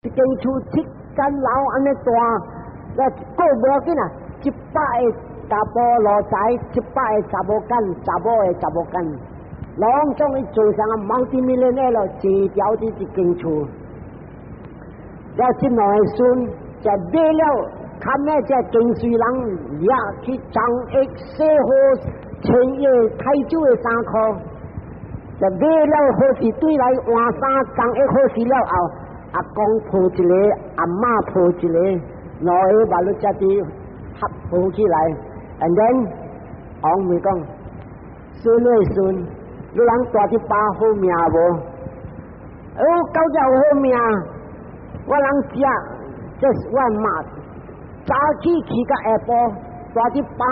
间厝七间楼安尼大，那过无要紧啊，100个查甫路财，100个查某间，查某个查某间，拢总去做上multi-millionaire咯，坐条这一间厝。了这两个孙，就买了，看呢这经水人也去张益洗好千叶太久的衫裤，就买了好时对来换衫，张益好时了后。阿公抱一个，阿妈抱一个，两个把你只啲合抱起来， and then 王咪讲，孙的孙，你人大啲把好命无？狗只有好命，我人食，这是我妈，早起起到下晡，大啲把，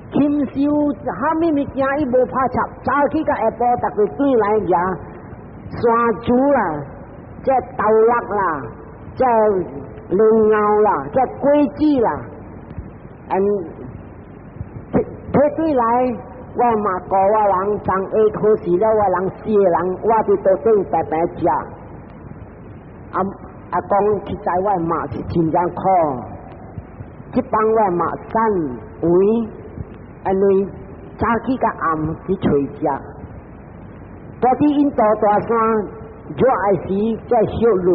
禽兽虾米物件伊无拍插，早起到下晡，逐个对来掠山猪啦。这豆粒啦，这羚牛啦，这龟子啦，推对来，我嘛教我人张A考试了，我人4个人，我伫桌顶白白食。阿公去载我妈是真正苦，去帮我妈散胃，因为早起甲暗去找食，大伫印度大山。热的时，这小日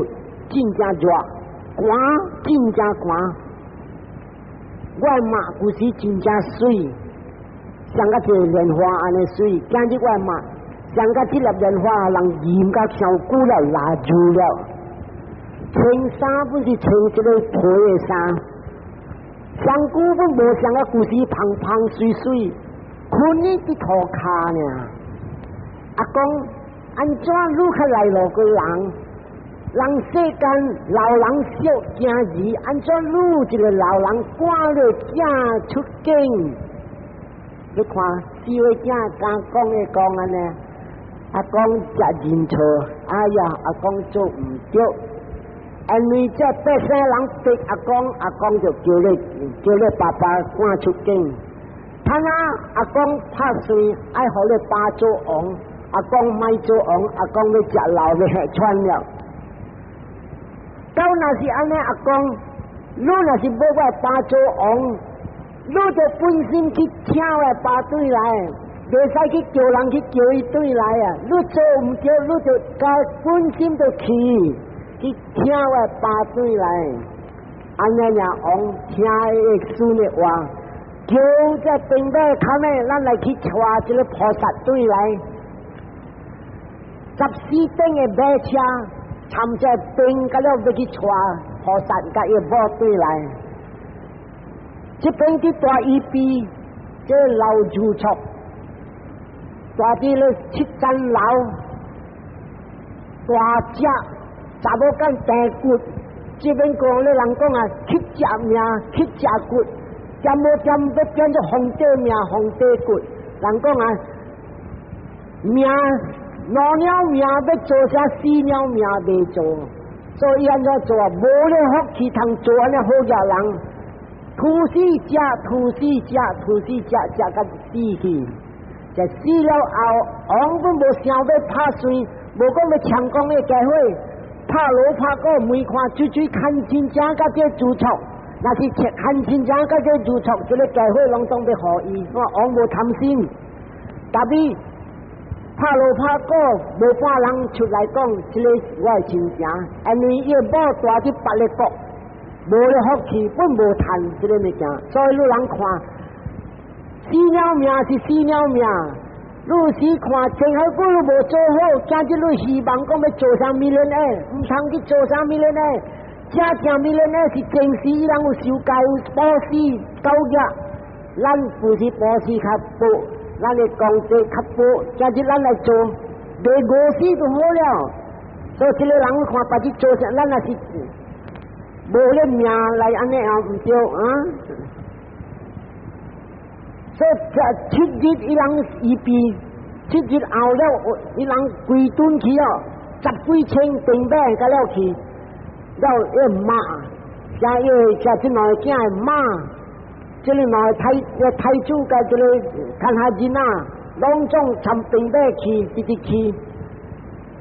真正热，寒真正寒。我妈有时真正水，像个这莲花安尼水。今日我妈像个这粒莲花，人染甲上久了，拉住了。穿衫本是穿这个皮的衫，上久本无像个古时胖胖水水，困呢伫涂骹呢。阿公。安怎愈较来路个人？人世间老人少惊字，安怎愈一个老人赶了囝出境？你看四位囝刚讲的讲安尼，阿公食认错，哎呀，阿公做唔对，因为这百姓人逼阿公就叫你爸爸赶出境。他那阿公拍碎，爱互你爸做王。阿公卖做王，阿公要食老要吃穿了。到那是安尼，阿公，你若是要我爸做王，你就本身去请我爸对来，袂使去叫人去叫伊对来啊！你做唔对，你就该本身就去请我爸对来。安尼呀，王听伊孙的话，叫这顶头看呢，咱来去带一个菩萨对来。14顶的马车，参在兵甲了要去带菩萨甲伊某对来。这边去大一比，这老住处，大啲咧7层楼，大只查某间地骨，这边讲咧人讲啊，7只命7只骨，点无点要变做皇帝命皇帝骨，人讲啊命。老鸟命要做啥，死鸟命未做，所以安怎做啊？无咧福气通做安尼好家人，吐死食，食到死去，就死了后，王本无想要拍碎，无讲要强攻的机会，拍锣拍鼓，每看追看亲家甲这住处，若是看亲家甲这住处，这个机会拢当要互伊，我王无贪心，特别。拍锣拍鼓，无半人出来讲，这个是我的亲情，因为伊某大伫别个国，无咧福气，本无趁这个物件，所以你人看，死鸟命是死鸟命，你时看前后骨无做好，今日你希望讲要做啥米人诶，唔通去做啥米人诶，正米人诶是正时，伊人有受教保险教育，咱不是保险较保。咱的工资较薄，今日咱来做，卖5死就好了。所以这个人看别去做啥，咱也是无咧命来安尼啊，唔对啊。所以这7日伊人预备，7日后了，伊人规顿去哦，10几千订买甲了去，了要骂，加这两个囝的骂。这里嘛太主甲这个看下人啊，拢总参兵马去，直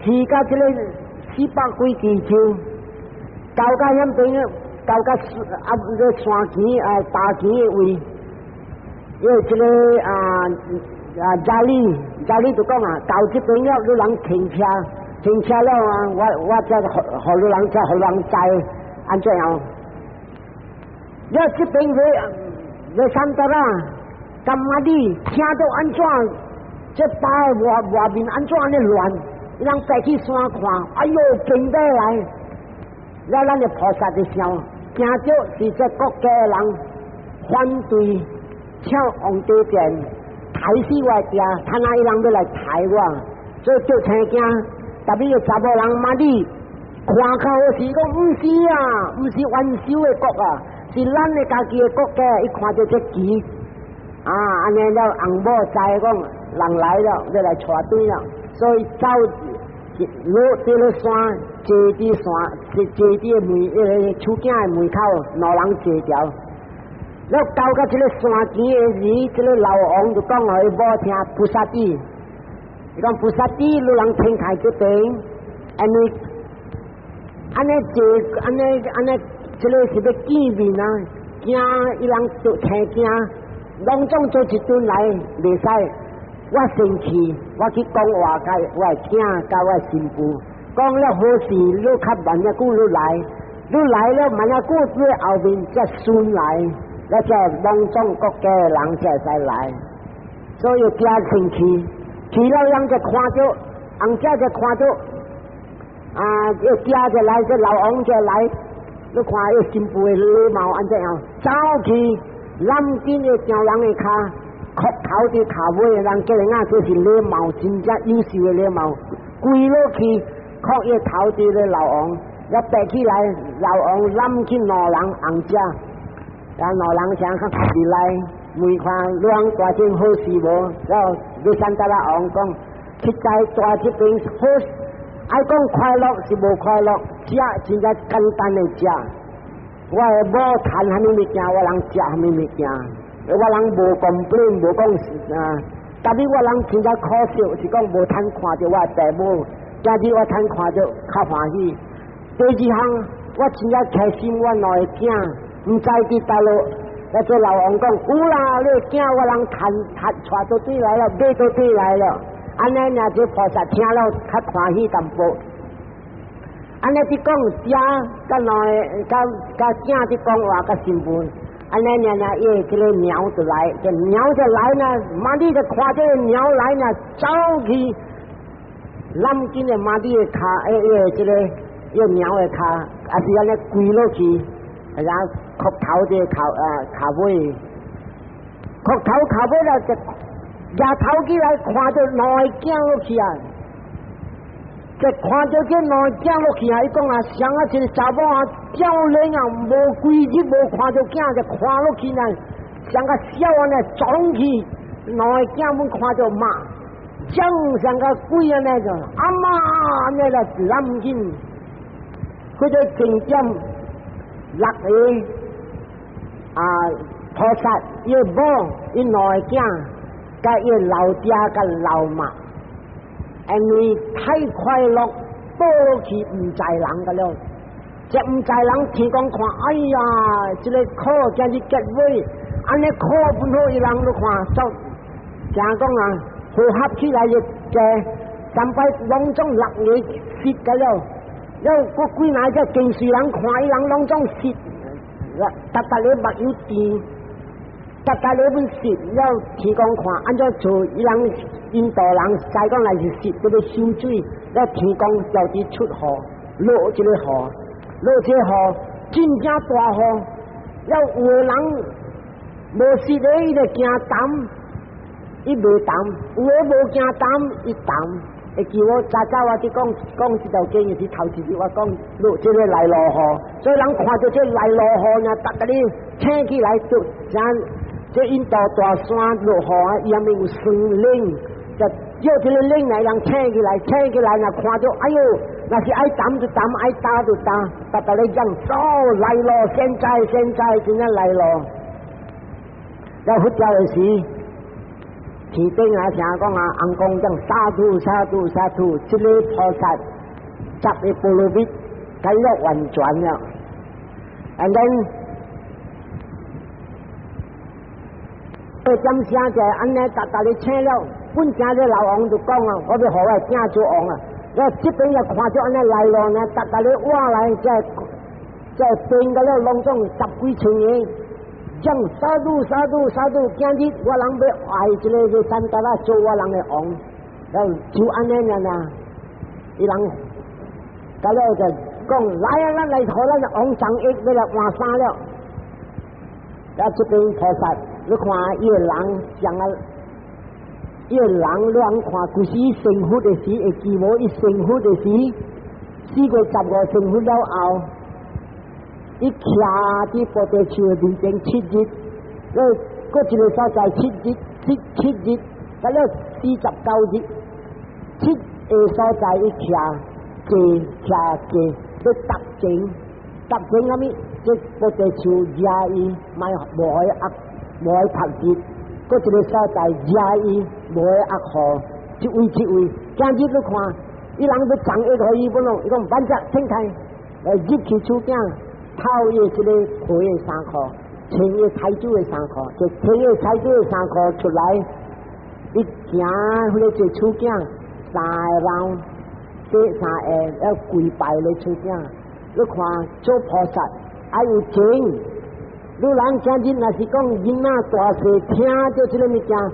去到这个400几支枪，高甲遐边，高甲个山区大区的位，有一个家里就讲啊，到这边了，有人停车了啊，我才互有人才互人知安怎样？了这边要三德啦，干嘛的？听到安怎？这巴外面安怎安尼乱？人爬去山看，哎呦，惊得来！了咱的菩萨就想，惊到是这国家的人反对，抢皇帝殿，抬死我爹，他那一人要来抬我，所以就青惊。特别个查某人妈的，看口是讲，不是啊，不是元首的国啊，是咱的家己的国家。一看到这旗，安尼了，红某知讲人来了，要来带队了，所以走落这个山，坐伫山，坐伫门厝囝的门口，两人坐条。了到到这个山前的时，这个老王就讲互伊某听菩萨地，伊讲菩萨地，有人天开这边，安尼坐，安尼，这个是要见面啊，惊伊人就听惊，拢总做一顿来，袂使。我生气，我去讲话甲我的囝甲我的媳妇，讲了好事，你较慢一久你来了慢一久，你后面才孙来，了才拢总国家的人才使来，所以惊生气，去了人就看到，红姐就看到，要惊就来，这老王就来，你看伊媳妇的礼貌安怎样，走去南京的朝人的骹。磕头伫骹尾的人，叫人啊，这是礼貌，真正优秀的礼貌。跪落去，磕伊头伫咧老王，了爬起来，老王揽去两人红姐，然后两人想较入来，问看两大件好事无？然后你三得啦王讲，实在大这边好，爱讲快乐是无快乐，食真正简单的食。我的某谈虾米物件，我人食虾米物件。我人无complain，无讲但是我人真正可惜，是讲无通看到我的父母，今日我通看到较欢喜。第二项，我真正开心，我两个囝，唔知伫倒落，我做老王讲，有啦，你囝我人赚到对来了，买到对来了，安尼若这菩萨听了较欢喜淡薄。安尼伫讲家，甲两个甲囝伫讲话，甲新妇。安尼呢，伊这个鸟就来，这鸟就来呢，妈的就看这个鸟来呢，走去南京的妈的骹，这个鸟的骹，是安尼跪落去，然后磕头的骹尾，磕头骹尾了，就抬头起来看到两个囝落去啊！就看到这两个囝落去啊！伊讲啊，像啊一个查某啊，少年啊，无规日无看到囝，就看落去呢，像个小安尼撞去，两个囝们看到骂，像个鬼安尼个，阿妈安尼来南京，佢就正正落去菩萨伊某伊两个囝，甲伊老爹甲老妈。因为太快乐，倒落去唔知人噶了。这唔知人天公看，哎呀，这个苦今日结尾，安尼苦本好，伊人都看，就正讲啊，和合起来就三摆拢总6个湿噶了。了个几哪只近视人看，伊人拢总湿，达你目有甜。达你本湿了，天公看，安怎做？伊人印度人再讲来是湿，这个收水，了天公叫伊出雨，落这个雨，落这个雨，真正大雨。了有的人无湿的，伊就惊澹，伊袂澹；有的无惊澹，伊澹。会记我早我伫讲这条经是头一日我讲落这个来落雨，所以人看到这来落雨呢，达你请起来就像。这印度大山落雨啊，伊还没有森林，就叫这个林来人请起来，若看到，哎呦，那是爱打就打，爱打就打，达你讲，走来咯，现在真正来咯。了佛教的时，天顶啊，听讲啊，红公讲沙土，这个菩萨集的波罗蜜，解了完全了。and then จำเสียใจอันนี้ตัดตาลิเช่แล้วพุ่นจาได้เหล่าองดูกล้องอ่ะเขาไปหอไว้จ้าจูองอ่ะแล้วจิตเป็นอย่างขวาจูอันนี้ไหลลงนะตัดตาลิว่าอะไรจะเป็นก็แล้วลงต้องจับกุยเฉยจังสาธุแกนจิตว่าหลังไปไอจะเลยจะสันตาลาโจว่าหลังในองแล้วจูอันนี้เนี่ยนะอีหลังก็แล้วจะกล้องไหลแล้วไหลถอยแล้วองจังเอกไปแล้วมาซาแล้วจะเป็นพอสัตลูกควาเอี่ยหลังอย่างนั้นเอี่ยหลังเรื่องควากุศีสิงหุดสีเอกีโมอีสิงหุดสีสีก็จับก็สิงหุดแล้วเอาอีขยาที่โปรเตชัวดิเจงชิดจิตแล้วก็จะเลยเข้าใจชิดจิตก็แล้วสีจับเกาจิตชิดเข้าใจอีขยาเกก็ตับเจงแล้วมิจะโปรเตชัวยาอีไม่บ่อยผักจิตก็จะได้เข้าใจยาอีบ่อยอักขอชิอุยการจิตลูกควาอีหลังไปจังเอกหอยบนโลกอีกบันจะเช่นไทยจิตขี้ชูแก่เท่าเอจะได้โผล่สางคอเชิงเอไทยจุ้ยสางคอจะเชิงเอไทยจุ้ยสางคอ出来อีกอย่างเลยจะชูแก่สายเราเสียสายแล้วกุยไปเลยชูแก่ลูกควาโจพอสัตอายุจริงดูหลังจากจิตน่ะสิก้องยินหน้าตัวเสียเทียจะจะเลยมีการ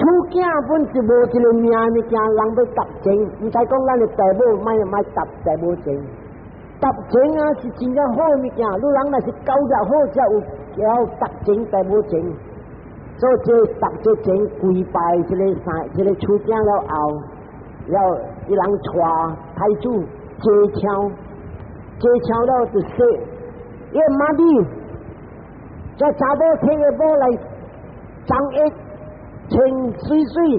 ชูแก่บนสิโบจะเลยมีอะไรมีการหลังไปตับจริงไม่ใช่ก้องแล้วเนี่ยแต่โบไม่ตับแต่โบจริงตับจริงอ่ะสิจริงจะโหมีการดูหลังน่ะสิเกาจะโหจะอุเอาตับจริงแต่โบจริงโซเจตับเจจริงกุยไปจะเลยสายจะเลยชูแก่แล้วเอาแล้วอีหลังชัวไทยจูเจเช้าแล้วจะเสะเอ๊ะมาดีจะชาโบเทงโบอะไรจังเอกเชงซุย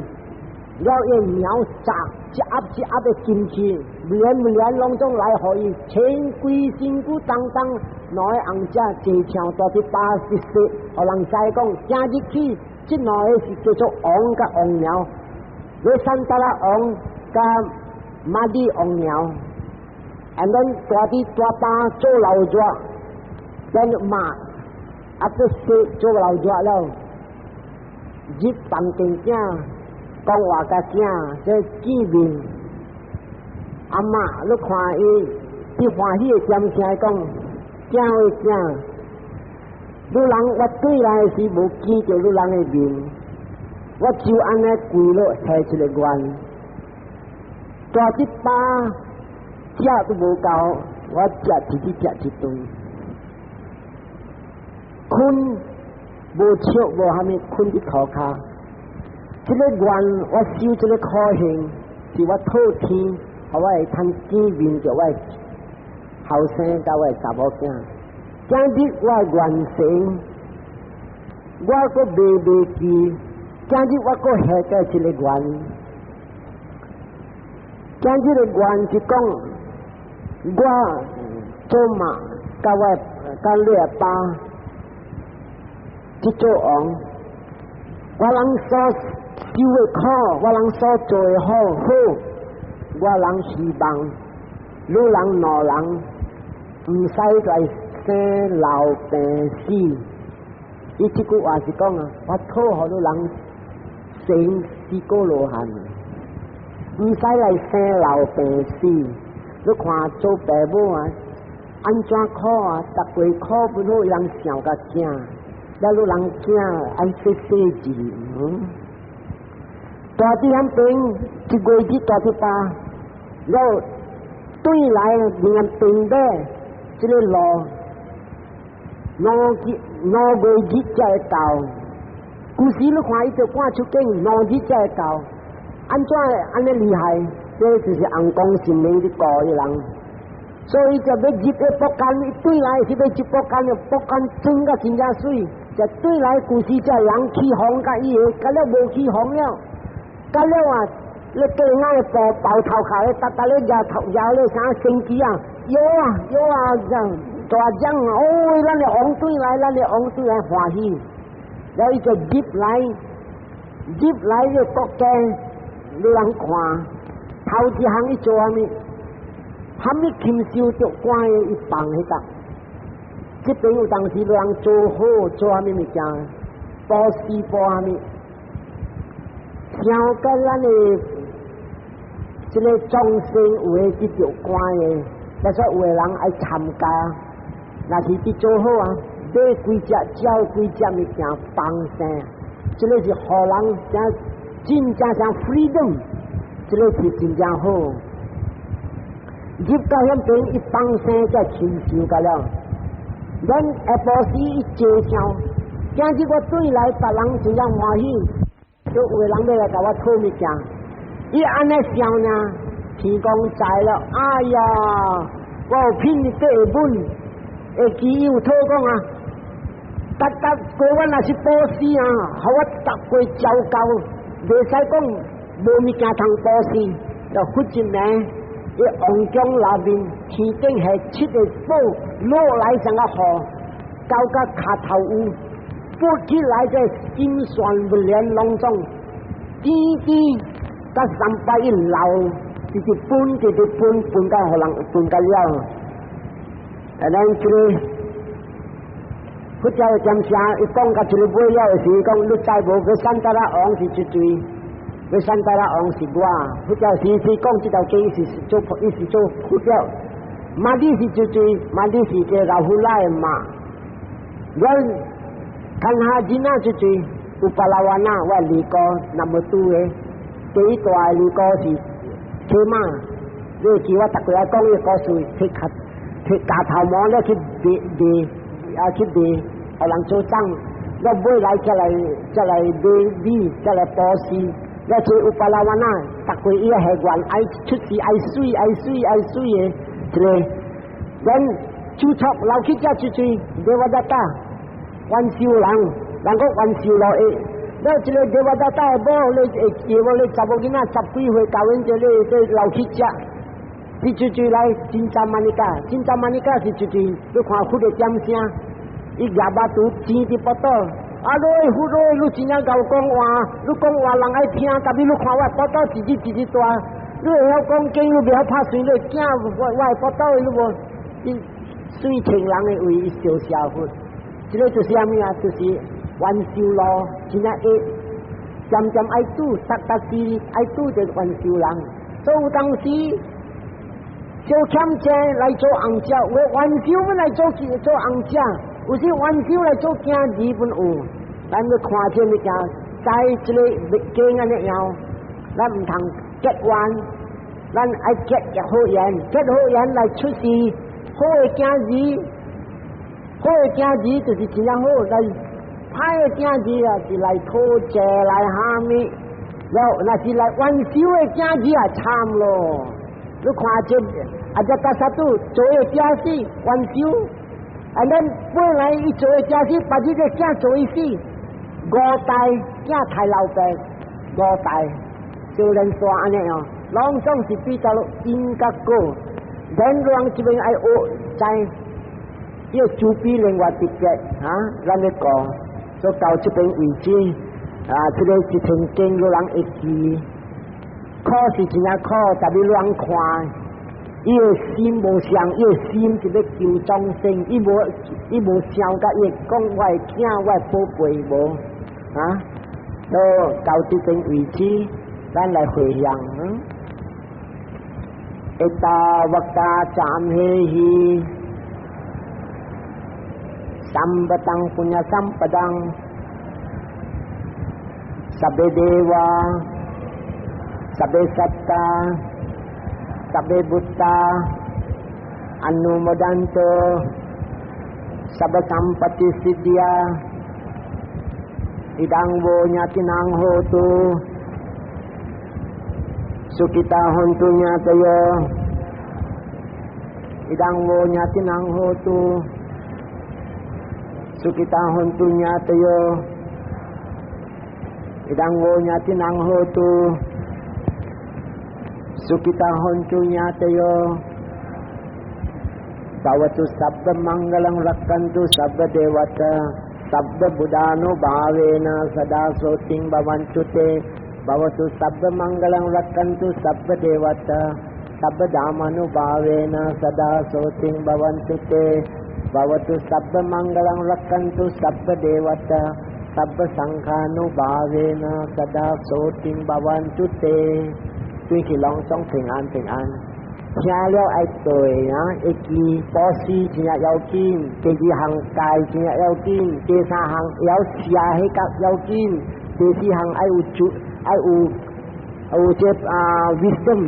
แล้วเอ็นเหนียวจากจะอับไปกินชีเหมือนลงจงไหลหอยเชงกุยสิงกุตังน้อยอังจ้าเจเชียวตัวที่ป้าสิเสะเอาหลังใจกงจ้าจิขี้จิน้อยสิเจ้าองกับองเหนียวเวสันตละองกับมาดีองเหนียว and then ตัวป้าโจเหล่าจ้าthen มาอัตเสกโจเราจ้าแล้วจิตตันติงจ้ากองว่ากะจ้าจะกี่บินอามาลูกควาอีที่ควาที่จำใจกองจ้าไอ้จ้าดูหลังวัดตุ้ยไรสิบุกี้จะดูหลังไอ้บินวัดจิวอันนั้นกุยโลแทชเลกวันตัวจิตป้าจ้าตัวบุเก่าวัดจัดที่ตรงคุณบูเชี่ยวบูฮามิคุณที่ขอคาที่เล็กวันว่าซิวที่เล็กคอเฮงที่ว่าโทษทีเอาไว้ทันกี้วินจะไว้เฮาเซนจะไว้สาบอกเนี่ยการที่ว่าวันเสียงว่าก็เบกีการที่ว่าก็แหกที่เล็กวันการที่เล็กวันที่ก้องว่าโจมาก็ไว้การเลี้ยปลาที่โจองว่าหลังซอสิวข้อว่าหลังซอโจยห่อโหว่าหลังชีบังรู้หลังหนอหลังใส่ใจเส้นเหล่าเป็นสีอีที่กูอาสิก้องว่าโทเขารู้หลังเสียงสีโกโลหันใส่ใจเส้นเหล่าเป็นสีลูกควาโจแปรบัวอันจ้าข้อตะกุยข้อบุรุษหลังเสียวกับเจ้าแล้วลูกหลังเจ้าอันเสียจีตัวที่ทำเป็นที่กุยที่ตัวที่ปาแล้วตุ้ยไหลเงินเป็นได้จะเลยรอนอกุยที่ใจเก่ากูสีลูกควายจะกว่าชุกเก่งนอที่ใจเก่าอันจ้าอันนี้厉害这就是安公心灵的高一郎，所以จะไปจิบปกันตุ้ยไหลที่ไปจิบปกันจึงก็สินยาสุยจะตุ้ยไหลกูสีจะหลังขี้หองก็อีก็แล้วโบขี้หองแล้วก็แล้วว่าเลยเก่งง่ายเป่าเท้าขาเลยตัดเลยยาวเลยสาสิงกี้อ่ะโย่จังตัวจังโอ้ยแล้วเนี่ยองตุ้ยไหลแล้วเนี่ยองตุ้ยไหลหัวหีแล้วอีจะจิบไหลเนี่ยก็แกหลังขวาเท่าที่หังอีโจมีทำให้คิมซิวตัวกวายอีปังให้ตัก这边有当时人做好做啥物物件，保持保啥物，像跟咱的这个众生有诶去有关诶，但是有诶人爱参加，若是去做好啊，买几只鸟几只物件放生，这个是互人真正像 freedom， 这个是真正好。入到遐边一放生才亲受个了，咱下晡时一介绍，今日我对来别人真正欢喜，就有诶人要来甲我讨物件，伊安尼笑呢，天公知了，哎呀，我有品你这本，会记伊有讨讲啊，搭过我若是保施啊，互我搭过照教，袂使讲无物件通保施，就忽一名。伊王宫内面天顶下7个宝落来上个河，到甲脚头有，拨起来个金旋不连隆中，滴滴甲300一流，直分到互人分到了。咱这个，佛教的讲啥？伊讲到这个尾了的时，讲你再无去三大拉王是一罪。要三大拉王是我，佛教时讲这条经是做佛教，嘛你是做罪，嘛你是个老虎来嘛。咱看下人啊做罪，有巴拉瓦那我离过那么多诶，第一大离过是骑马，你记我逐个讲伊故事，去架头毛咧去卖，互人做账，我买来再来卖米，再来保施。要做有巴拉瓦那，逐个伊个系原爱出世爱水诶，一个咱就错老去遮出去，对我得打，玩笑人讲玩笑落去，咱一个对我得打个某，你会叫我你查某囡仔10几岁教因着你老去遮，你出去来真trăm万尼加是出去，你看忽个点声，伊牙巴肚钱伫不倒。啊！你真正甲我讲话，你讲话人爱听，但是你看我报道一日大，你会晓讲经，你袂晓拍水，你惊我报道你无？你水情人的为伊烧社会，这个就是啥物啊？就是玩笑咯，真正渐爱拄，搭时爱拄着玩笑人，所以有当时小欠债来做红椒，有玩笑要来做红椒。有时玩笑来做惊日本有，咱要看这物件，在这个经安尼样，咱唔通结冤，咱爱结好言来出事，好嘅惊日就是真正好，来歹嘅惊日啊是来讨债来虾米，若是来玩笑嘅惊日啊惨咯，你看这大家都做嘅假事玩笑。啊！咱本来伊做诶家事，把这个囝做伊死，5代囝太老爸，5代少年大安尼哦，拢总是比较因甲果，咱人这边爱学在要主比另外直接啊，咱咧讲，所到这边为止啊，这个一天经有人会记，考是真正考，但你乱看。伊个心无相，伊个心就要救众生，伊无想甲伊讲我的囝，我的宝贝无啊，到这边为止，咱来回想。Eta wakta camhehi sambatang punya sampadang sabbe dewa sabbe satta sabbe buddha anumodanto sabbe sampati siddhya idang wo nyatinang hotu sukita hontunya tayo idang wo nyatinang hotu sukita hontunya tayo idang wo nyatinang hotu sukita hontunya tayo bhavatu sabda mangalam rakkantu sabda devata sabda buddhano bhavena sada soting bhavantu te bhavatu sabda mangalam rakkantu sabda devata sabda dhamanu bhavena sada soting bhavantu te भवतु सब्ब मंगलं रक्षन्तु सब्ब देवता सब्ब संघानुभावेन सदा सोतिं भवन्तु ते ด้วยที่ลองต้อง平安平安聽了愛對啊一記波斯真係有見第二行戒真係有見第三行有寫起格有見第四行愛有這wisdom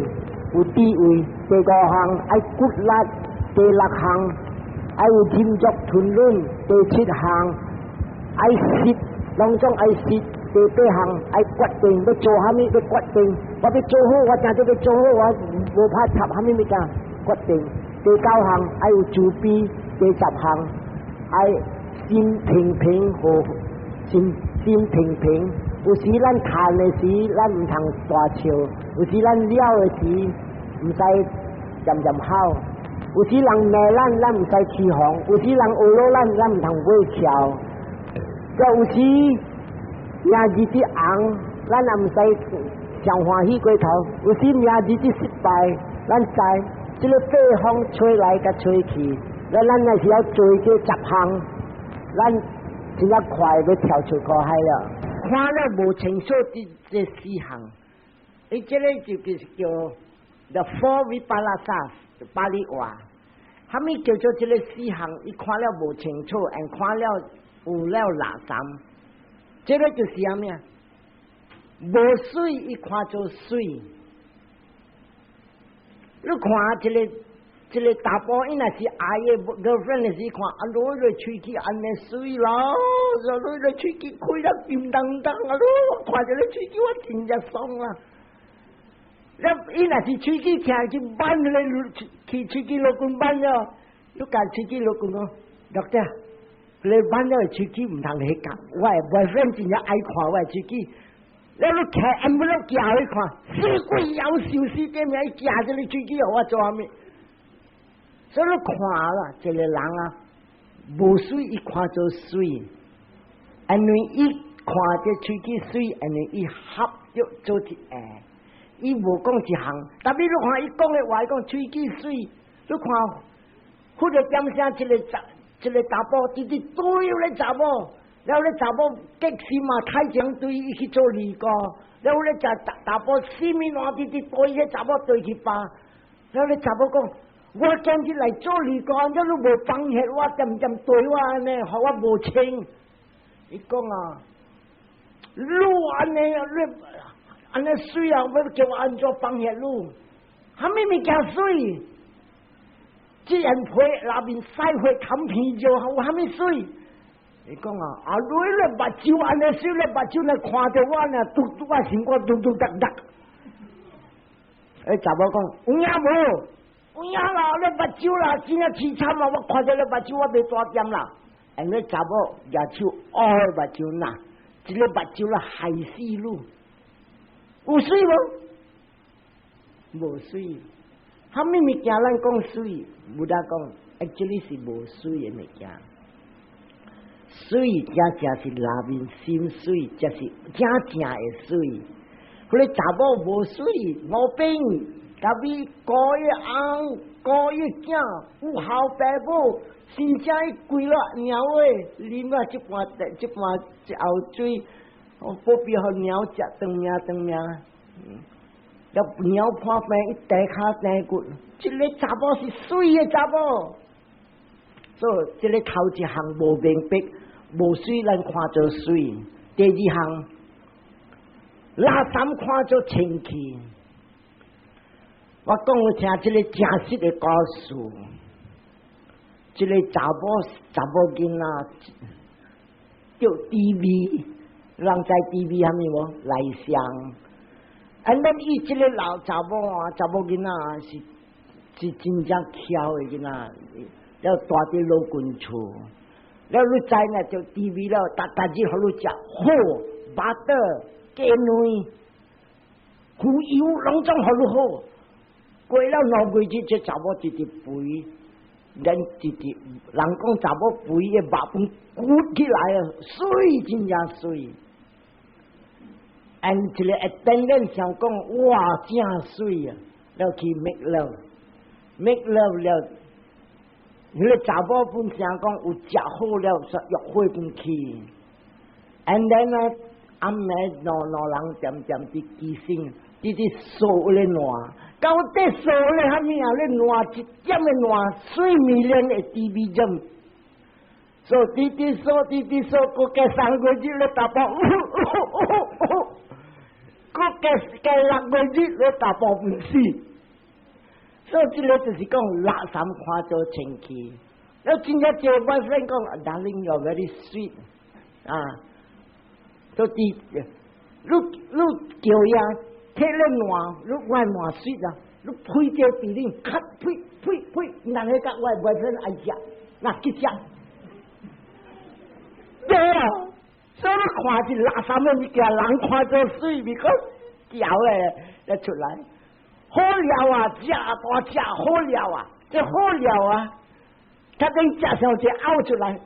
有智慧第五行愛骨力第六行愛有金足吞論第七行愛實ลองต้อง愛實第八行愛決定要做啥物要決定我要做好我真係要做好我無怕插啥物物件決定第九行愛有自卑第十行愛心平平和心平平有時咱談的時咱唔通大笑有時咱了的時唔使漸好有時人罵咱唔使起哄有時人學了咱唔通尾翹有時名字啲紅咱也唔使上歡喜過頭有時名字啲失敗咱知這個北風吹來甲吹去咱也是要做這10項咱真係快要跳出去海了看了無清楚這4項這個就是叫 The Four Vipassas 巴利話啥物叫做這個4項伊看了無清楚看了有了垃圾這個就是啥物啊？無水伊看做水，你看這個大波，伊若是愛的 girlfriend 是看，攞嚟喙齒安尼水啦，攞嚟喙齒開得叮當當，我看這個喙齒我真正爽啦。伊若是喙齒聽去扳嚟，去喙齒落棍扳咗，你講喙齒落棍講，doctor。你扳咗個喙齒唔通去夾，我係 boyfriend 真係愛看我係喙齒，你攞騎唔攞夾去看，死鬼有少時點樣夾咗你喙齒又我做啥物？所以你看啦，這個人啊，無水伊看做水，因為伊看這喙齒水，因為伊合約做一下，伊無講一項，但係你看伊講嘅話講喙齒水，你看，佢就點聲一個查甫直直對咧查某，然後咧查某激死嘛，太強對伊去做離歌，然後咧查甫死命話直直對咧查某對去吧，然後咧查某講，我今日嚟做離歌，你都無放棄我，點對我呢？互我無清。伊講啊，路安尼水啊，要叫我安怎放棄路？啥物物件水？既然配那邊曬會冚皮就有啥物水？你講啊，阿女咧目睭安尼水咧，目睭咧看着我呢，嘟我心肝嘟嘟答答。查某講有影無？有影啦，你目睭啦，真係凄慘啊！我看着你目睭，我袂大點啦。你查某舉手愛目睭呐，一個目睭啦害死路。有水無？無水。啥物物件咱講水，無得講 ，actually 是無水嘅物件。水正是內面心水，正是正嘅水。佢哋查某無水，無病，甲你高一翁，高一囝，有孝爸母，真正伊跪了鳥誒，啉啊一盤後水，保庇互鳥食長命。要鳥破病，一地卡地骨，這個查某是水嘅查某，所以這個頭一項無明白，無水咱看做水；第二項，垃圾看做清氣。我講有聽這個真實嘅故事，這個查某囡仔叫 TV， 人知 TV 係咪無？來上。伊這個老查某啊，查某囡仔是真正巧的囡仔，了住佇老軍厝，了你知呢就 TV 了，逐日互你食好、肉倒、雞卵、魚油，攏總互你好。過了5月日，這查某直直肥，人直直，人講查某肥的肉飯鼓起來啊，水真正水。一個attendant想講，哇，真水啊！了去 make love 了，迄个查某本身讲有食好了，说约会进去 ，and then 呢，暗暝人渐渐伫机身，伫数咧烂，到底数咧虾米啊？咧烂一点的烂，水面连会滴味针，所以滴数，个加3个月咧打包，个加6个月咧打包唔死。所以这个就是讲垃圾看做清气。那真正这我 friend 讲 ，darling you very sweet 啊，都啲，你叫呀，睇你换，你换换 sweet 啊，你配只比你咳呸，那那个我 friend 哎呀，那几只，对啊，所以你看是垃圾的物件，人看做水，咪个掉咧出来。好料啊，食大食好料啊，这好料啊，他等食上就拗出来，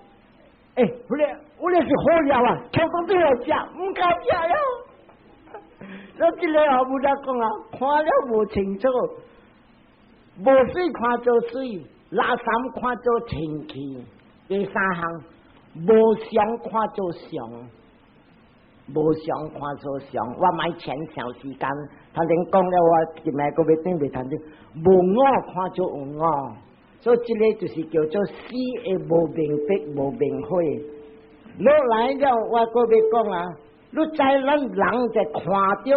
我咧是好料啊，看到最后食，唔敢食了。所以这个啊，不得讲啊，看了无清楚，无水看做水，垃圾看做清气，第3项无相看做相。无相看做相，我买钱小时间，他连讲了我今日个月顶未谈到，无我看做有我，所以这个就是叫做死的无明白无明慧。落来了，我个月讲啊，你知咱人就看到，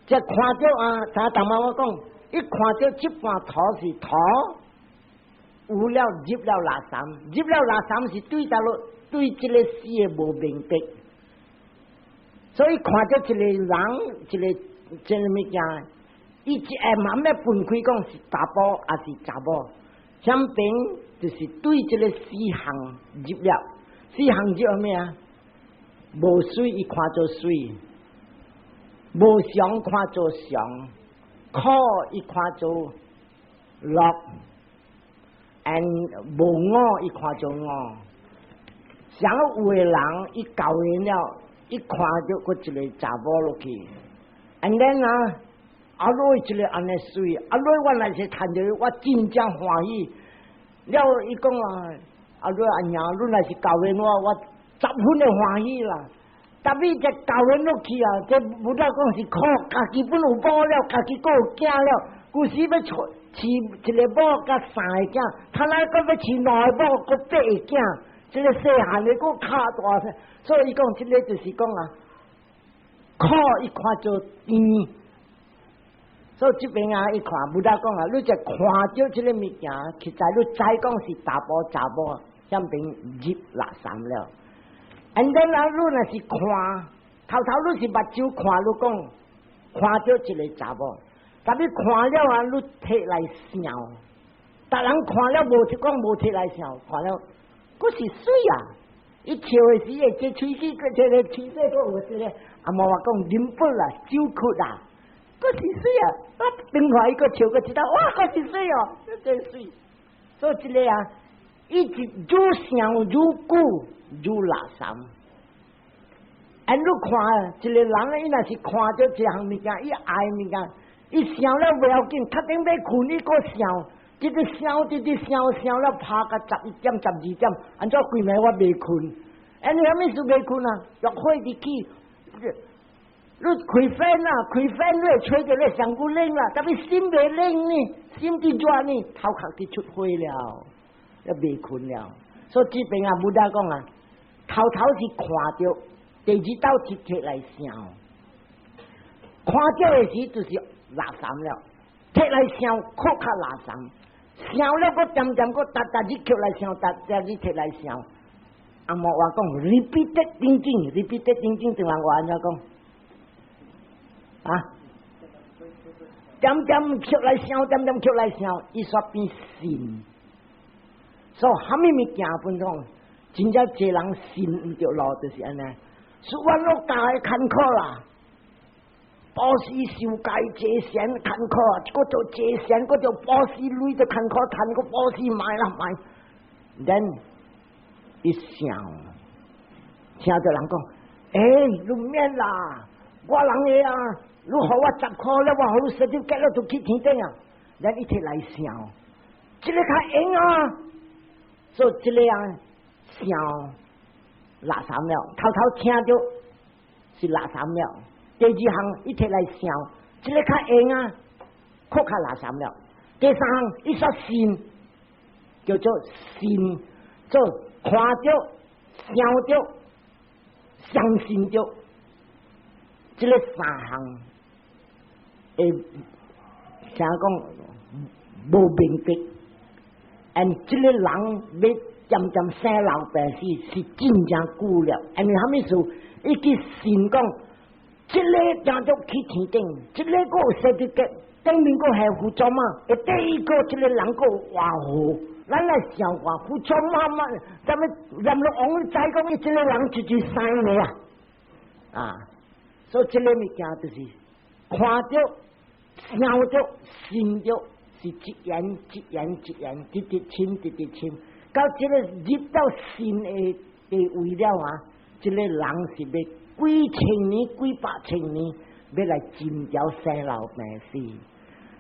就看到啊，他当晚我讲，一看到这半土是土，有了入了垃圾，入了垃圾是对到了。对这个事也无明白，所以看到这个人，这个物件，伊慢慢分开讲是查甫还是查某，相平就是对这个4项入了，4项入咩啊？无水伊看做水，无相看做相，苦伊看做乐 ，and 无我伊看做我。像有的人伊教完了，伊看到个一个查某落去， and then 啊，阿妹一个安尼水，阿妹我那是看到我真正欢喜。了伊讲啊，阿妹阿娘，你那是教完我10分的欢喜啦。但是这教完落去啊，这不得讲是靠家己本有宝了，家己个有囝了，故时要饲一个宝甲3个囝，他那个要饲2个宝，个8个囝。这个细汉的个卡大些，所以伊讲这个就是讲啊，靠一看做甜，所以这边啊一看，不得讲啊，你就看到这个物件，实在你再讲是查甫，相边入垃圾了。and then 啊，你若是看，头你是目睭看，你讲看到一个查某，但你看了啊，你摕来想，但人看了无是讲无摕来想，看了。嗰是水啊！伊笑的时候，这吹气，个这个吹气个有这个，阿妈话讲啉不啦，酒曲啦，嗰是水啊！我另外一个笑个知道，哇，嗰是水哦，这水。所以这个啊，一直愈想愈久愈垃圾。俺你看，一个人伊若是看到这项物件，伊爱物件，伊想了不要紧，确定要困，伊个想。直直想了，拍到11点、12点，按照规暝我未困。你虾米事未困啊？约会入去，你开饭啊，你会吹到你上骨冷啦，但是心未冷呢，心伫热呢，头壳就出火了，也未困了。所以这边啊，不得讲啊，头是看到，第二道是摕来想，看到的时就是垃圾了，摕来想，靠较垃圾。想了个渐个搭日摕来想，搭日摕来想。阿妈话讲 repeat 定定，正话我安怎讲？啊？渐摕来想，伊煞变信。所以虾米物件本讲，真正一人信唔着路，就是安尼。所以我老家的坎坷啦。保时受戒借钱坎坷，嗰就借钱，嗰就保时累就坎坷，谈个保时买啦买。then 一想，听到人讲，你免啦，我人个啊，你互我10块了，我互你10点结了就去天顶啊。咱一起来想，这个较硬啊，所以这个啊想垃圾了，偷偷听到是垃圾了。第二项一摕来想，这个较硬啊，可较垃圾了。第三项一说信，叫做信，做看到、想到、相信到，这个三项会啥讲无明白，这个人要渐渐生老病死是真正久了，因为啥物事？伊去信讲，这个叫做去天顶，这个个设计嘅，顶面个系服装嘛，第一个这个人个话好，咱来想话服装嘛，咱们往仔讲，伊这个人就是生嘅啊，所以这个物件就是看到、想到、信到。是一言一言一言，直直深直直深，到这个入到心的位了啊！这个人是要几千年、几百千年，要来尽掉生老病死。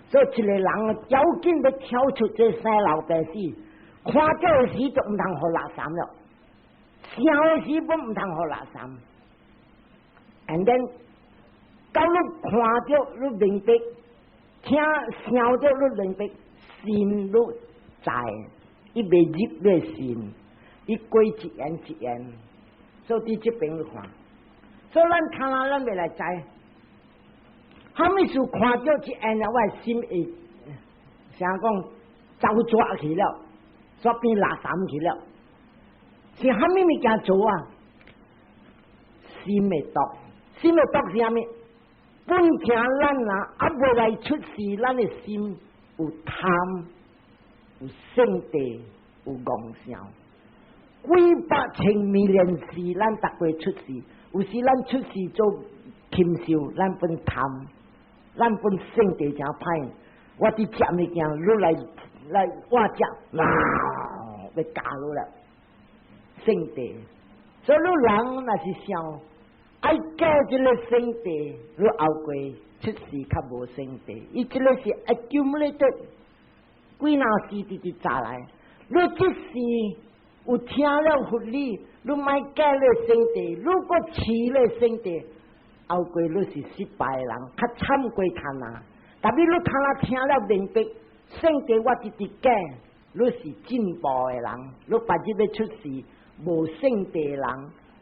所以这个人要紧要跳出这生老病死，看到时就唔通好垃圾了，想时都唔通好垃圾。and then 到你看到你明白。听想到你明白，心你在，伊未入你心，伊过一言一言，所以这边看，所以咱看下咱未来知，哈物事看到这言啊，我心会，啥讲走抓去了，煞变垃圾去了，是哈物物件做啊？心未动，心未动是啥物？本听咱啊，未来出世，咱的心有贪，有圣地，有妄想。几百千年时，咱逐个出世，有时咱出世做禽兽，咱本贪，咱本圣地真歹。我伫食物件，你来我食，要加落了圣地。所以你人那是想。爱加这个圣地，你后过出世较无圣地，伊这个是 accumulated 几哪时直直查来，你这是有听了福利，你买加了圣地，如果饲了圣地，后过你是失败的人，较惨过他啊！但是你听了明白，圣地我直直加，你是进步的人，你把这个出世无圣地的人。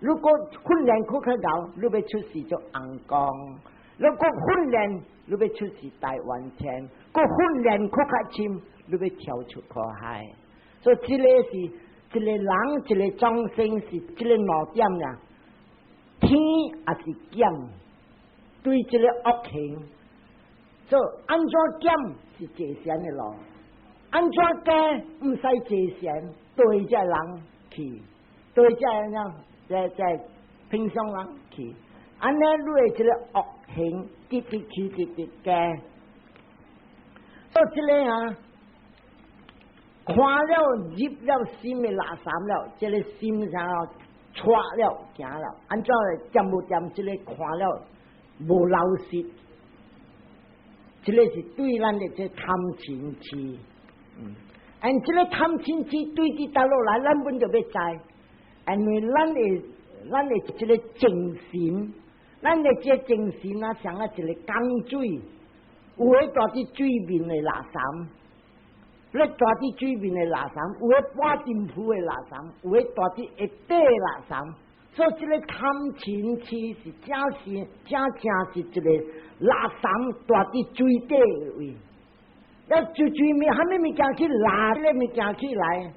如果训练课较高，你要出世就红光；如果训练你要出世大完天；个训练课较深，你要跳出苦海。所以这个是一个人，一个众生是这个两点呀。天也是减，对这个恶行，所以安怎减是界限的路，安怎加唔使界限，对这人去，对这人。在平常人去，安尼你这个恶行直直去直直加，所以这个啊，看了入了心的垃圾了，这个心上错了行了，安怎点不点这个看了无老实，这个是对咱的这贪嗔痴，按这个贪嗔痴对起倒落来，咱本就要知。因为咱的这个精神，咱的这精神啊，像啊一个江水，有诶大伫水面的垃圾，咧大伫水面的垃圾，有诶半浸铺的垃圾，有诶大伫一底垃圾，所以这个贪嗔痴是正是一个垃圾大伫水底的位，要水面虾米物件去拉，这个物件起来。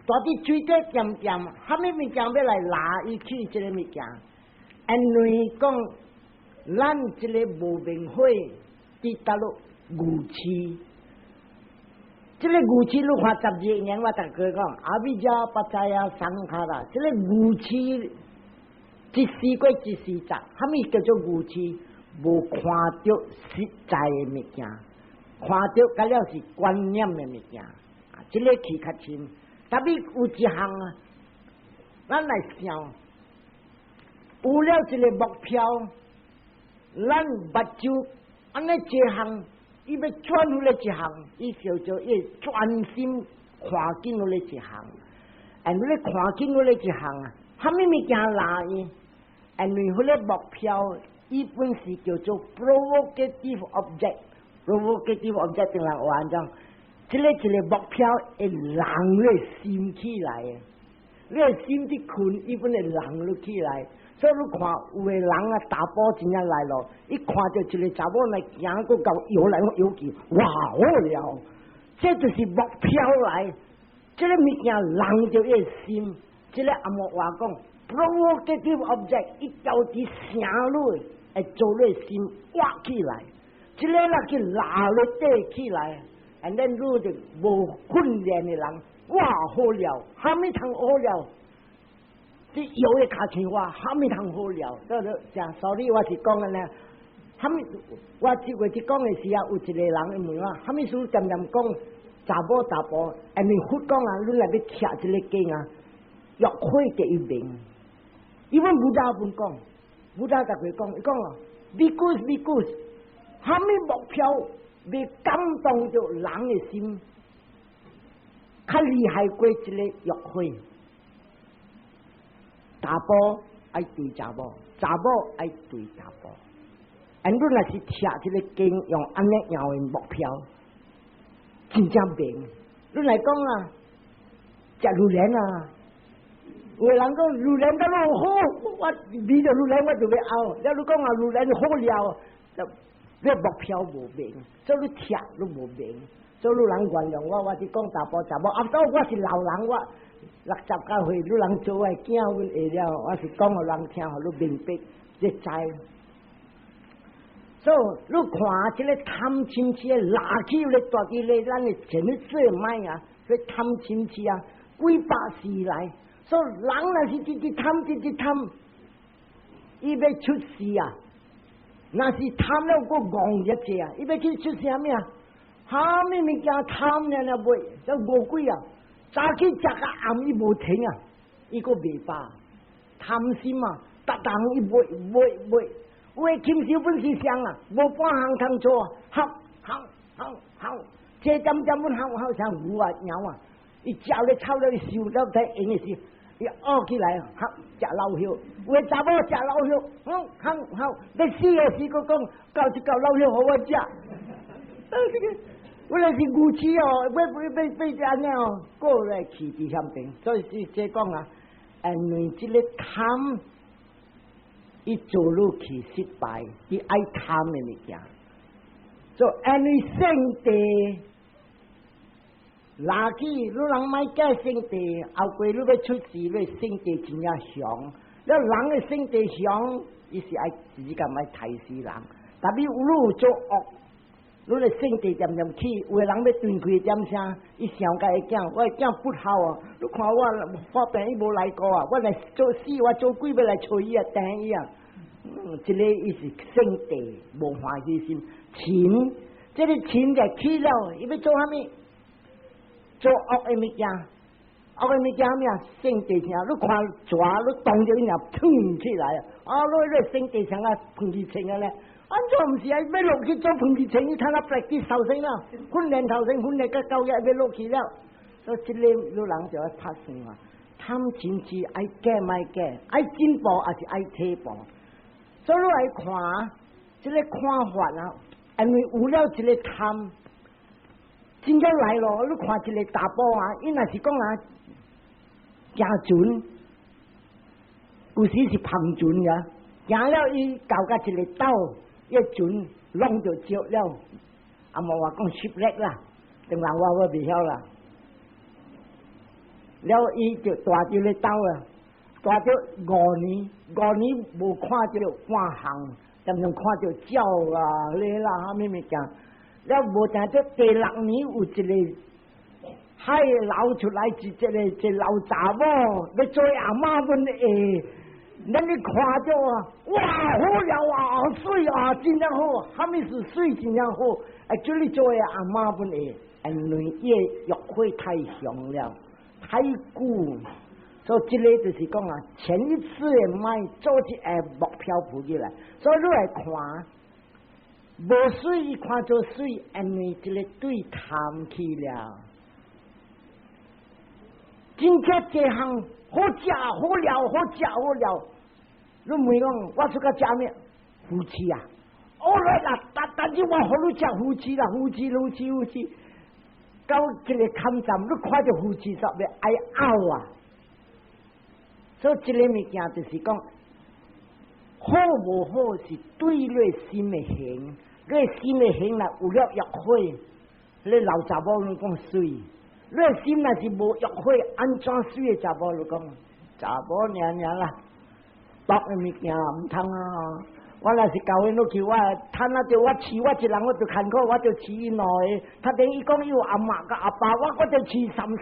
大啲水底渐渐，虾米物件要来拿伊去这个物件？因为讲咱这个无明火伫大陆牛市，这个牛市你看12年，我大哥讲阿弥陀佛在啊，上卡啦，这个牛市一时过一时杂，虾米叫做牛市？无看到实在的物件，看到甲了是观念的物件，啊，这个去较深。特别有一项啊，咱来想，有了一个目标，咱目睭安尼一项伊要转入来一项，伊叫做伊专心看紧落来一项，你咧看紧落来一项啊，虾米物件拉伊？因为迄个目标，伊本是叫做 provocative object 定人话安怎？一个目标会人咧心起来诶，你个心一困，伊本会人落起来。所以你看，有个人啊，打波真正来咯，一看到一个查某来行过到摇来摇去，哇好了，这就是目标来。这个物件人就一心，这个阿莫话讲 provocative object， 一交伫城里会做你心挖起来，这个啦去拉落底起来。and then 你就无训练的人，哇好了，虾米通好了？这摇的卡青蛙，虾米通好了？讲 sorry， 我是讲的呢，虾米我这回去讲的时啊，有一个人问我，虾米事渐渐讲查甫，下面佛讲啊，你来要吃这个经啊，约会给伊明，因为武大本讲，武大大概讲，伊讲啊 ，be good， 虾米目标？被感动着人的心，较厉害过一个约会。查甫爱对查某，查某爱对查甫。你若是吃这个经，用安尼样的目标，真正明。你来讲啊，食榴莲啊，有人讲榴莲敢老好，我味着榴莲我就要拗。了你讲啊，榴莲好了。你目标无明，所以你吃都无明，所以你人原谅我是讲查甫，啊，到我是老人，我60加岁，你人做我囝，阮会了，我是讲互人听，互你明白，你知。所以你看这个贪亲戚拉起咧，大起咧，咱的前日做歹啊，这贪亲戚啊，几百世来，所以人若是直贪，伊要出事啊。那是贪了个戆一只啊！伊要去出啥物啊？虾米物件贪了袂？这魔鬼啊！早起食个暗伊无停啊！伊个未罢，贪心啊！逐人伊袂，有诶禽兽本是上啊！无半项通做啊！好，这点阮好像牛啊鸟啊！伊叫咧吵了，伊受了才用诶是。伊学起来，好食老朽，有个查某食老朽，好，你死诶时佫讲，到一嚿老朽互我食。我来是牛痴哦，要安尼哦，过来去伫遐边，所以是这讲啊，因为这个贪，伊做落去失败，伊爱贪诶物件，就因为圣地。垃圾，你人买假圣地，后过你要出事，你圣地真正香。了人的圣地香，伊是爱自己咁爱提示人。但比你做恶，你的圣地渐渐起，有个人要断开点声，伊想甲伊讲，我讲不好啊！你看我发病伊无来过啊，我来做死，我做鬼要来找伊啊，等伊啊。这个伊是圣地，无欢喜心，钱，这个钱就起了，伊要做啥物？做恶的物件，恶的物件咩啊？圣地上，你看抓，你当着伊俩吞起来啊！你圣地上啊，碰见情啊咧，安怎唔是啊？要落去做碰见情，你睇下白啲受成啦，训练头成，训练到9日要落去了。所以这个你人就要拍算啊，贪钱是爱假买假，爱进步还是爱退步？所以你来看，这个看法啊，因为有了这个贪。真正来咯！你看一个查甫啊，伊若是讲啊，行船，有时是碰船呀，行了伊到甲一个岛，一船弄就着了，啊无话讲失力啦，定人话我袂晓啦。了伊就大着咧岛啊，大着5年无看着半项，渐渐看着鸟啊，咧啦，虾米物件。了无但这第6年有一个海捞出来一个老查某，要做阿妈本诶，咱你看着啊，哇好了啊，水啊真正好，虾米是水真正好，叫你做阿妈本诶，因为伊约会太香了，太久，所以这个就是讲啊，前一次诶买做一目标浮起来，所以你来看。无水伊看做水，因为这个对谈去了。真正这项好食好料，好食好料。你问讲，我出个食咩？夫妻啊！我来啦，但是我好你食夫妻啦，夫妻。到这个看站，你看到夫妻说要爱拗啊！所以这个物件就是讲，好无好是对内心的行，内心的行啦，有了约会，你老查某你讲水，内心若是无约会，安怎水的查某你讲，查某娘娘啦，毒的物件唔通啊！我若是教因落去，我摊啊着我饲我一人，我就看苦，我就饲伊两个。他等伊讲伊有阿嫲甲阿爸，我就饲三个。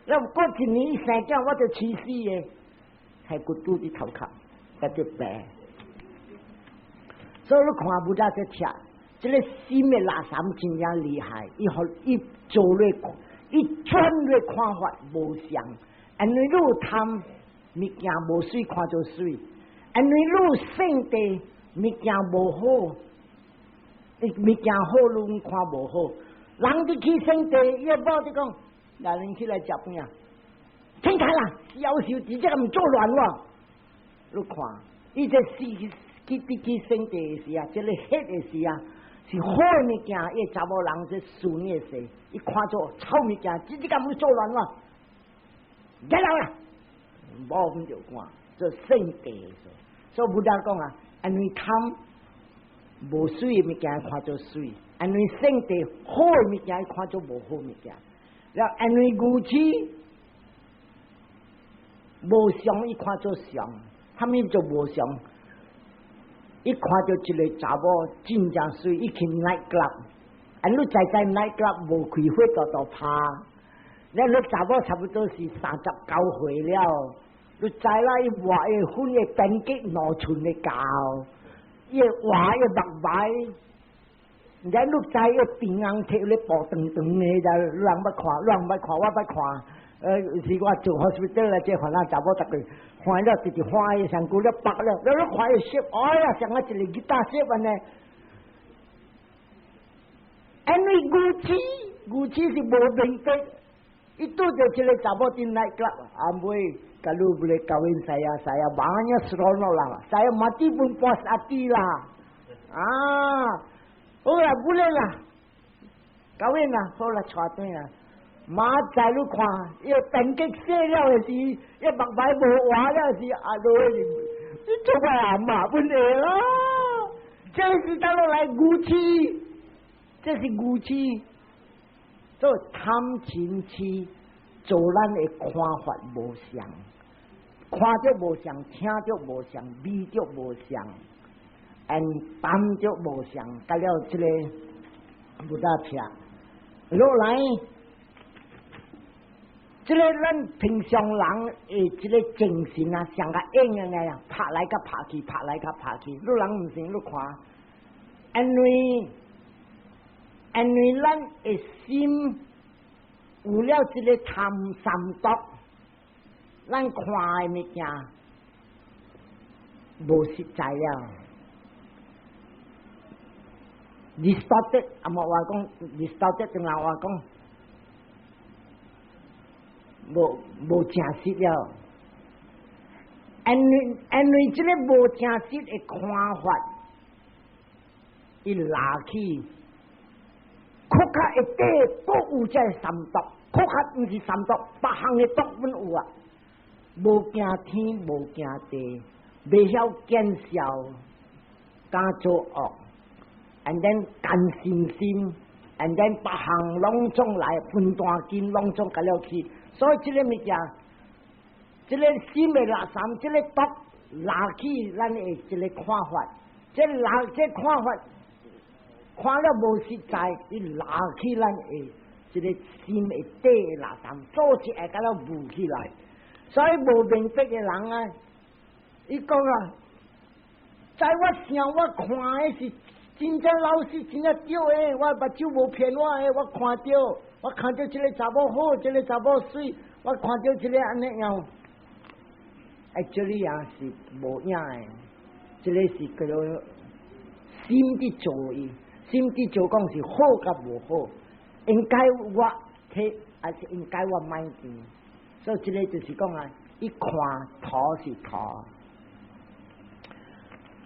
然后过一年伊生囝，我就饲4个，系骨肚的头壳，那就白。所以你看不到这吃，这个心的垃圾真正厉害，伊做咧，伊转咧看法无相，因为你贪物件无水看做水，因为你性地。物件无好，物件好你看无好，人哋去生地，伊冇得讲，来人起来食饭啊！听开啦，要求直接咁做乱喎。你看，伊这去生地时啊，这个黑的时啊，是好物件，伊查某人这顺的事，伊看做臭物件，直接咁做乱喎。get out啦，冇咁就看，做生地所以不得讲啊。因为贪无水的物件看做水，因为性地好的物件看做无好物件，然后因为牛气无相，伊看做相，他们就无相，伊看到一个查某真正水，伊去 night club， 因为在 night club 无开火到拍，然后查某差不多是39岁了。你知啦，伊话伊款嘅等级农村嘅教，伊话伊白白，然后你知伊平安贴咧薄长长嘅，就人不看，我不看。是我做 hospital 啦，即係嗱查某逐個看了直直看伊上古了白了，然後看伊攝，哎呀，上一個吉他攝安尼，因為牛氣是無明白，伊拄着一個查某進來club，阿妹。Kalau boleh kawin saya banyak seronok lah. Saya mati pun puas hati lah. Oh lah boleh lah. Kawin lah, so lah cuatnya lah. Mat saya lu kuah, ia pancake saya lah si, ia bak bayi bawa lah si, aduh ni, coba amak pun lah. Jadi kalau lagi Gucci, jadi Gucci. So 贪情痴，做咱的看法无相。看着无相，听着无相，味着无相，谈着无相，到了这个不大吃。落来，这个咱平常人诶，这个精神啊，像个鹰啊那样，拍来个拍去，拍来个拍去。你人唔行，你看，因为咱诶心有了这个贪三毒。咱看的物件无实在了 ，distorted， 阿莫话讲 distorted， 仲有话讲无正实了。因为这个无正实的看法，伊拉起，骨壳一底都有这三毒，骨壳唔是三毒，别项的毒本有啊。无惊天，无惊地，未晓见笑，敢做恶 ，and then 甘心心 ，and then 别项拢总来分担金，拢总甲了去。所以这个物件，这个心的垃圾，这个毒拉起咱的这个看法，这看法看了无实在，伊拉起咱的这个心的底垃圾，做起会甲了浮起来。所以无明白嘅人啊，伊讲啊，在我想我看的是真正老实，真正对诶，我目睭无骗我诶，我看到这个查某好，这个查某水，我看到这个安尼样，这里也是无影诶，这个是叫做心伫做伊，心伫做讲是好甲无好，应该我摕还是应该我买钱，所以这个就是讲啊，伊看土是土，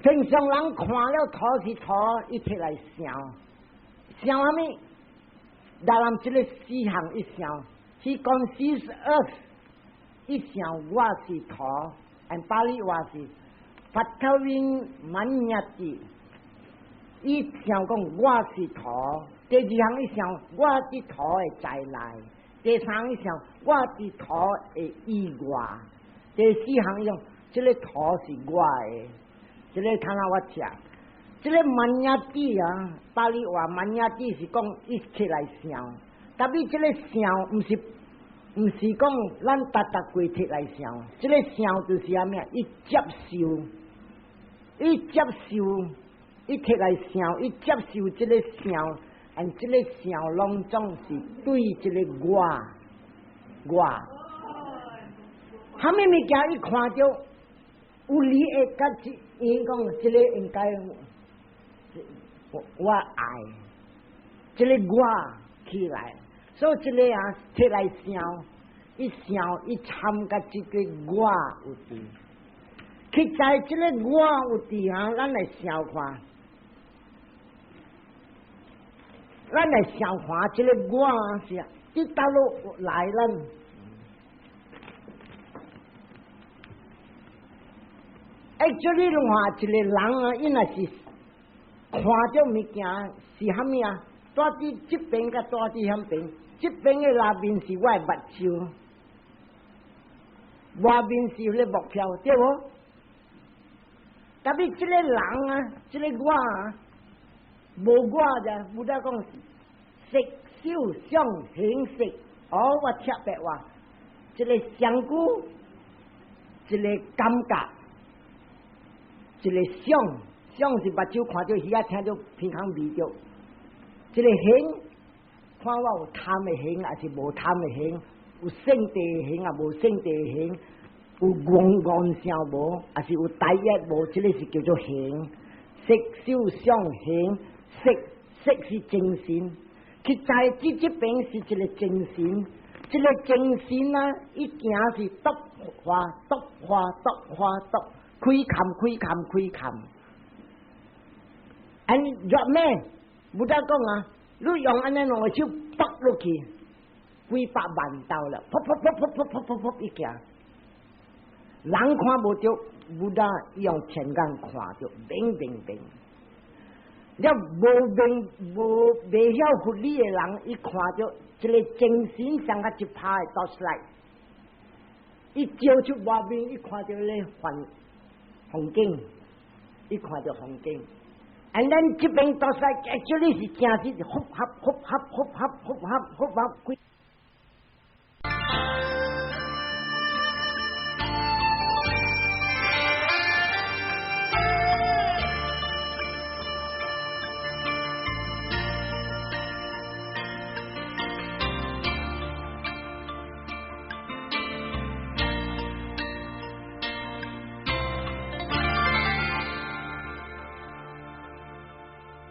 正常人看了土是土，伊摕来想，想啥物？当然这个四项一想，是consists of 一想我是土，按巴利话是Fatawin Manyati， 伊想讲我是土，第二项伊想我伫土的再来，第三项伊想我伫土的以外，第四项伊讲这个土是我的，这个看下我食。这个曼雅蒂啊，巴利话曼雅蒂是讲一起来想，但是这个想不是讲咱达规摕来想，这个想就是啥物啊？伊接受，伊摕来想，伊接受这个想，按这个想拢总是对这个我，啥物物件伊看到有理会甲伊讲，这个应该。我爱，这个我起来，所以这个啊，摕来想，一想一参加这个我有伫，去在这个我有伫啊，咱来想看，这个我是啊，一到落来咱，这里的话，一个人啊，伊若是。看到物件是虾米啊？带伫这边甲带伫遐边，这边的那面是我的目睭，外面是咧目标，对无？但是这个人啊，这个我啊，无我的，不得讲是色受想行识，我切白话，这个香菇，这个感觉，这个想。像是目睭看到鱼啊，听到鼻孔味着，这个形看我有贪的形，还是无贪的形？有性地的形啊，无性地的形？有光声无？还是有大一无？这个是叫做形。色受想行色是精神，去在这边是一个精神，这个精神啊，一行是笃化，开坎。安若咩？不得讲啊！你用安尼两个手拨落去，几百万刀了，噗一下，人看无着，不得用天眼看着，明。了未晓佛理的人，伊看着一个精神上个一拍的倒出来，伊照出外面，伊看着咧风景，伊看着风景。and then 这边倒出来，actually是正是复合。